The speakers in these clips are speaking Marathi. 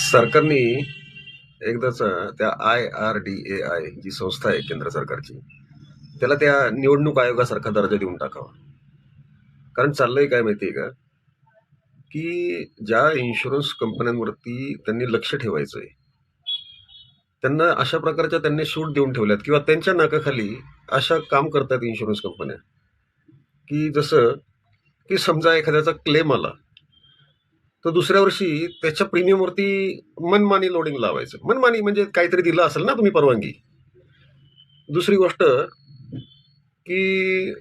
सरकारने एकदाच त्या IRDAI जी संस्था आहे केंद्र सरकारची, त्याला त्या निवडणूक आयोगासारखा दर्जा देऊन टाकावा. कारण चाललंय काय माहितीये का, की ज्या इन्शुरन्स कंपन्यांवरती त्यांनी लक्ष ठेवायचंय, त्यांना अशा प्रकारच्या त्यांनी सूट देऊन ठेवल्यात किंवा त्यांच्या नाकाखाली अशा काम करतात इन्शुरन्स कंपन्या, की जसं की समजा एखाद्याचा क्लेम आला, तर दुसऱ्या वर्षी त्याच्या प्रीमियमवरती मनमानी लोडिंग लावायचं. मनमानी म्हणजे काहीतरी दिलं असेल ना तुम्ही परवानगी. दुसरी गोष्ट की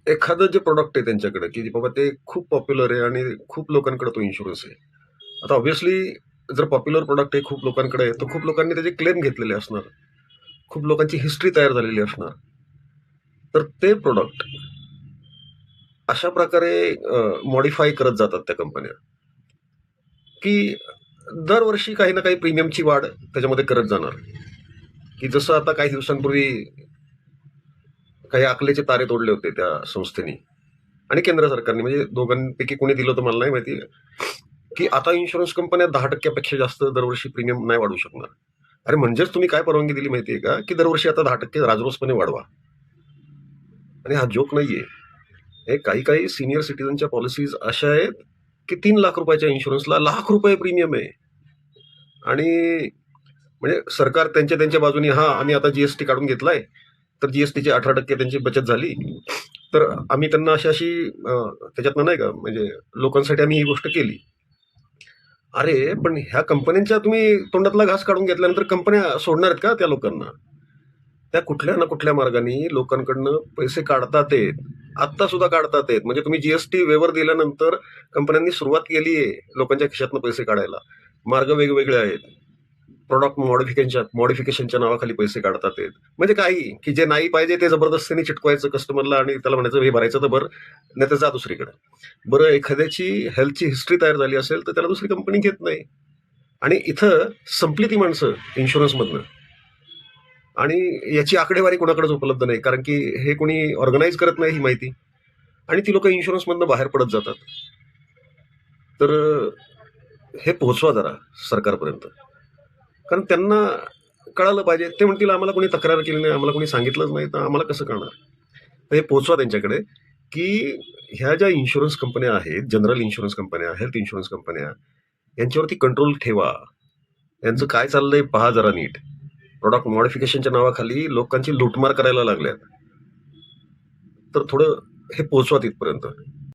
एखादं जे प्रॉडक्ट आहे त्यांच्याकडे, की बाबा ते खूप पॉप्युलर आहे आणि खूप लोकांकडे तो इन्शुरन्स आहे. आता ऑब्व्हियसली जर पॉप्युलर प्रॉडक्ट आहे, खूप लोकांकडे आहे, तर खूप लोकांनी त्याचे क्लेम घेतलेले असणार. खूप लोकांची हिस्ट्री तयार झालेली असणार. तर ते प्रॉडक्ट अशा प्रकारे मॉडिफाय करत जातात त्या कंपन्या, की दरवर्षी काही ना काही प्रीमियमची वाढ त्याच्यामध्ये करत जाणार. की जसं आता काही दिवसांपूर्वी काही अकलेचे तारे तोडले होते त्या संस्थेने आणि केंद्र सरकारने, म्हणजे दोघांपैकी कोणी दिलं होतं मला नाही माहिती, की आता इन्शुरन्स कंपन्या 10% जास्त दरवर्षी प्रीमियम नाही वाढवू शकणार. अरे म्हणजेच तुम्ही काय परवानगी दिली माहितीये का, की दरवर्षी आता 10% राजरोसपणे वाढवा. आणि हा जोक नाहीये. हे काही काही सिनियर सिटीजनच्या पॉलिसीज अशा आहेत की 3 लाख रुपयाच्या इन्शुरन्सला ₹1,00,000 प्रीमियम आहे. आणि म्हणजे सरकार त्यांच्या त्यांच्या बाजूने आम्ही आता जीएसटी काढून घेतलाय, तर जीएसटीचे 18% त्यांची बचत झाली, तर आम्ही त्यांना अशी त्याच्यातनं नाही का, म्हणजे लोकांसाठी आम्ही ही गोष्ट केली. अरे पण ह्या कंपन्यांच्या तुम्ही तोंडातला घास काढून घेतल्यानंतर कंपन्या सोडणार आहेत का त्या लोकांना? त्या कुठल्या ना कुठल्या मार्गाने लोकांकडनं पैसे काढतात आहेत. आत्ता सुद्धा काढतात आहेत. म्हणजे तुम्ही जीएसटी वेवर दिल्यानंतर कंपन्यांनी सुरुवात केली आहे लोकांच्या खिशातनं पैसे काढायला. मार्ग वेगवेगळे आहेत. प्रॉडक्ट मॉडिफिकेशनच्या नावाखाली पैसे काढतात आहेत. म्हणजे काही की जे नाही पाहिजे ते जबरदस्तीने चिटकवायचं कस्टमरला आणि त्याला म्हणायचं हे भरायचं तर भर, नाही तर जा दुसरीकडे. बरं एखाद्याची हेल्थची हिस्ट्री तयार झाली असेल तर त्याला दुसरी कंपनी घेत नाही. आणि इथं संपली ती माणसं इन्शुरन्समधनं. आणि याची आकडेवारी कोणाकडेच उपलब्ध नाही, कारण की हे कोणी ऑर्गनाईज करत नाही ही माहिती. आणि ती लोक इन्शुरन्समधनं बाहेर पडत जातात. तर हे पोहोचवा जरा सरकारपर्यंत, कारण त्यांना कळालं पाहिजे. ते म्हणतील आम्हाला कोणी तक्रार केली नाही, आम्हाला कोणी सांगितलंच नाही, तर आम्हाला कसं कळणार. तर हे पोहोचवा त्यांच्याकडे, की ह्या ज्या इन्शुरन्स कंपन्या आहेत, जनरल इन्शुरन्स कंपन्या, हेल्थ इन्शुरन्स कंपन्या, यांच्यावरती कंट्रोल ठेवा. यांचं काय चाललंय पहा जरा नीट. प्रॉडक्ट मॉडिफिकेशनच्या नावाखाली लोकांची लूटमार करायला लागल्यात. तर थोडं हे पोहोचवा तिथपर्यंत.